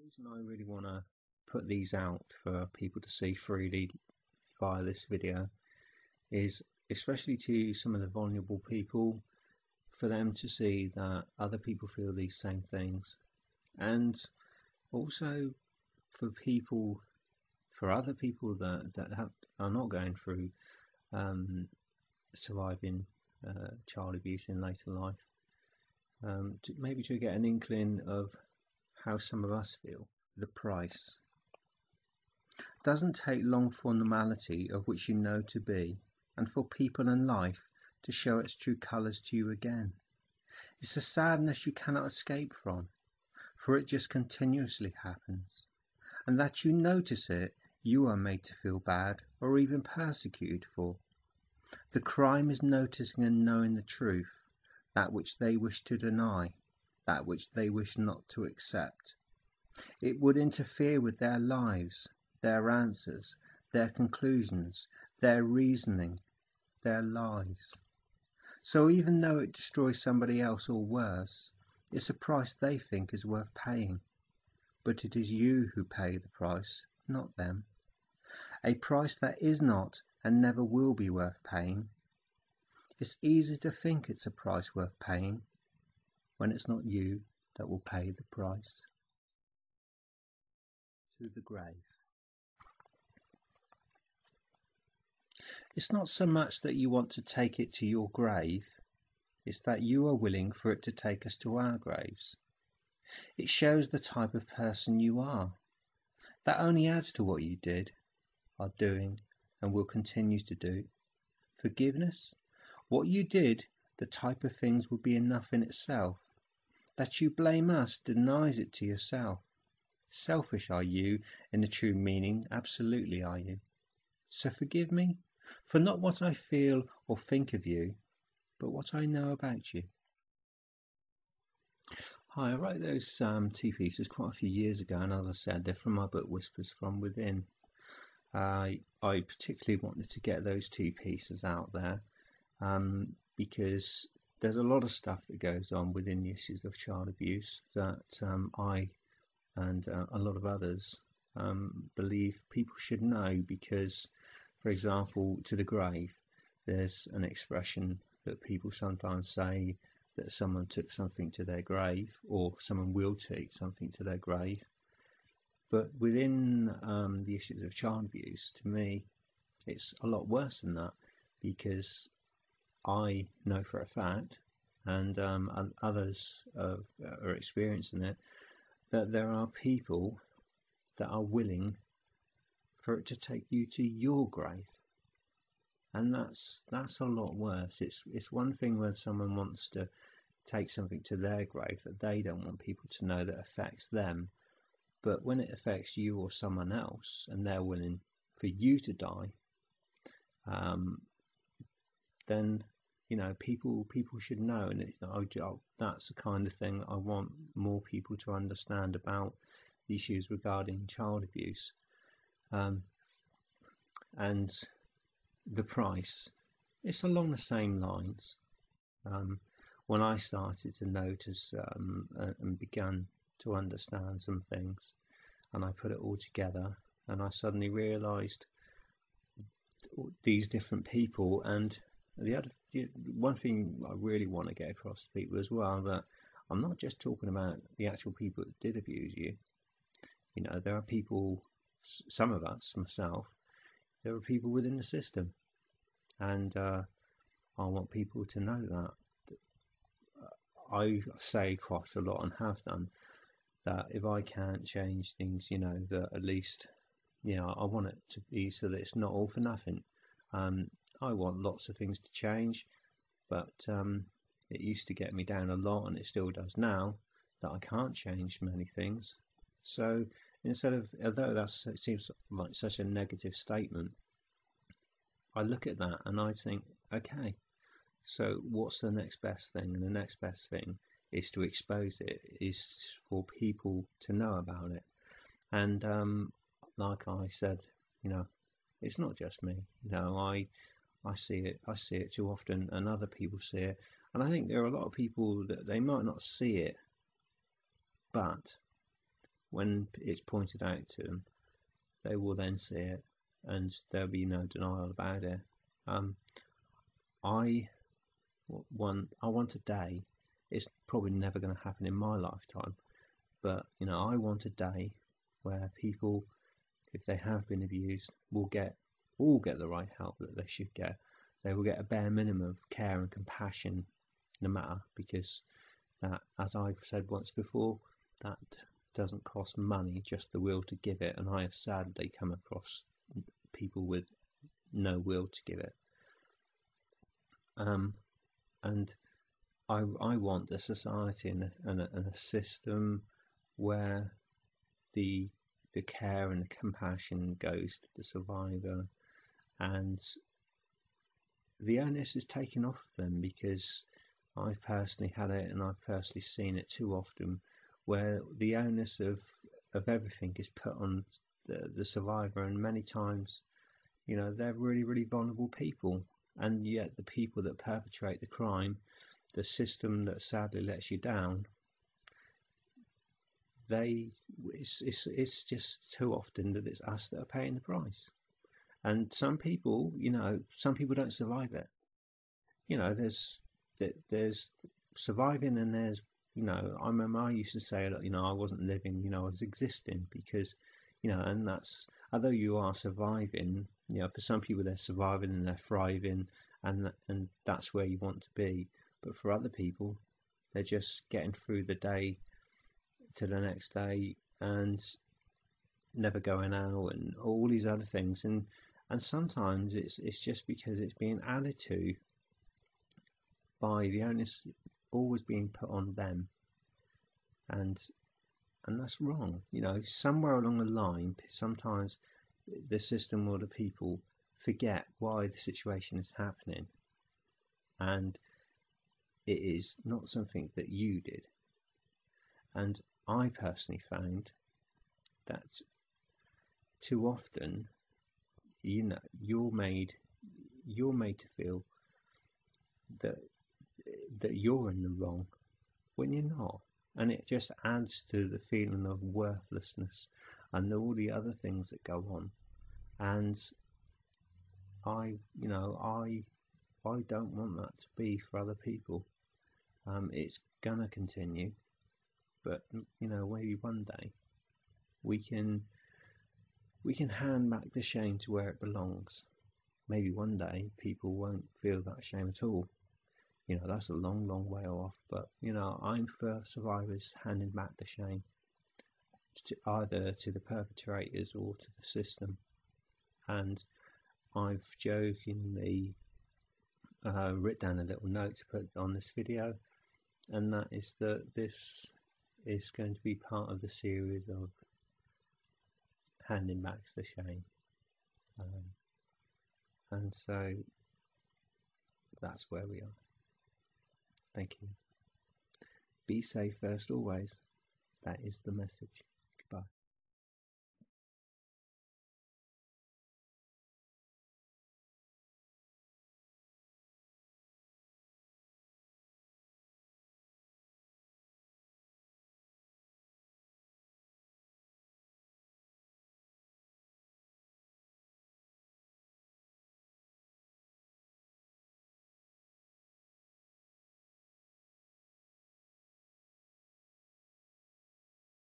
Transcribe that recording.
reason I really want to put these out for people to see freely via this video is especially to some of the vulnerable people, for them to see that other people feel these same things, and also for other people that are not going through surviving child abuse in later life, maybe to get an inkling of how some of us feel. The price doesn't take long for normality of which you know to be, and for people and life to show its true colours to you again. It's a sadness you cannot escape from, for it just continuously happens, and that you notice it, you are made to feel bad or even persecuted for. The crime is noticing and knowing the truth, that which they wish to deny, that which they wish not to accept. It would interfere with their lives, their answers, their conclusions, their reasoning, their lies. So even though it destroys somebody else or worse, it's a price they think is worth paying. But it is you who pay the price, not them. A price that is not and never will be worth paying. It's easy to think it's a price worth paying when it's not you that will pay the price. To the grave. It's not so much that you want to take it to your grave, it's that you are willing for it to take us to our graves. It shows the type of person you are. That only adds to what you did, are doing, and will continue to do. Forgiveness? What you did, the type of things would be enough in itself. That you blame us denies it to yourself. Selfish are you in the true meaning, absolutely are you. So forgive me for not what I feel or think of you, but what I know about you. Hi, I wrote those two pieces quite a few years ago, and as I said, they're from my book Whispers from Within. I particularly wanted to get those two pieces out there because there's a lot of stuff that goes on within the issues of child abuse that I and a lot of others believe people should know, because, for example, to the grave, there's an expression that people sometimes say that someone took something to their grave, or someone will take something to their grave. But within the issues of child abuse, to me, it's a lot worse than that, because I know for a fact, and others are experiencing it, that there are people that are willing for it to take you to your grave. And that's a lot worse. It's one thing when someone wants to take something to their grave that they don't want people to know that affects them. But when it affects you or someone else, and they're willing for you to die, then people should know. And that's the kind of thing I want more people to understand about the issues regarding child abuse. And the price, it's along the same lines. When I started to notice and began to understand some things, and I put it all together, and I suddenly realised these different people. And one thing I really want to get across to people as well, that I'm not just talking about the actual people that did abuse you. There are people, some of us, myself, there are people within the system, and I want people to know that. I say quite a lot, and have done, that if I can't change things, that at least, I want it to be so that it's not all for nothing. I want lots of things to change, but it used to get me down a lot, and it still does now, that I can't change many things. So instead of, although it seems like such a negative statement, I look at that and I think, okay, so what's the next best thing? And the next best thing is to expose it, is for people to know about it. And like I said, it's not just me. I see it too often, and other people see it. And I think there are a lot of people that they might not see it, but when it's pointed out to them, they will then see it, and there'll be no denial about it. I want a day. It's probably never going to happen in my lifetime, but I want a day where people, if they have been abused, will all get the right help that they should get. They will get a bare minimum of care and compassion, no matter, because that, as I've said once before, that doesn't cost money, just the will to give it. And I have sadly come across people with no will to give it. And I want a society and a system where the care and the compassion goes to the survivor, and the onus is taken off them, because I've personally had it, and I've personally seen it too often, where the onus of everything is put on the survivor, and many times, they're really, really vulnerable people, and yet the people that perpetrate the crime, the system that sadly lets you down, it's just too often that it's us that are paying the price. And some people don't survive it. There's surviving, and there's, I remember I used to say that, I wasn't living, I was existing, because, and that's, although you are surviving, for some people they're surviving and they're thriving, and that's where you want to be. But for other people, they're just getting through the day to the next day and never going out and all these other things. And sometimes it's just because it's being added to by the onus always being put on them, and that's wrong. Somewhere along the line, sometimes the system or the people forget why the situation is happening, and it is not something that you did. And I personally found that too often, you're made to feel that you're in the wrong when you're not, and it just adds to the feeling of worthlessness and all the other things that go on. And I don't want that to be for other people. It's gonna continue, but maybe one day we can hand back the shame to where it belongs. Maybe one day people won't feel that shame at all. That's a long, long way off, but I'm for survivors handing back the shame, either to the perpetrators or to the system. And I've jokingly written down a little note to put on this video, and that is that this is going to be part of the series of handing back the shame. And so that's where we are. Thank you. Be safe first always. That is the message.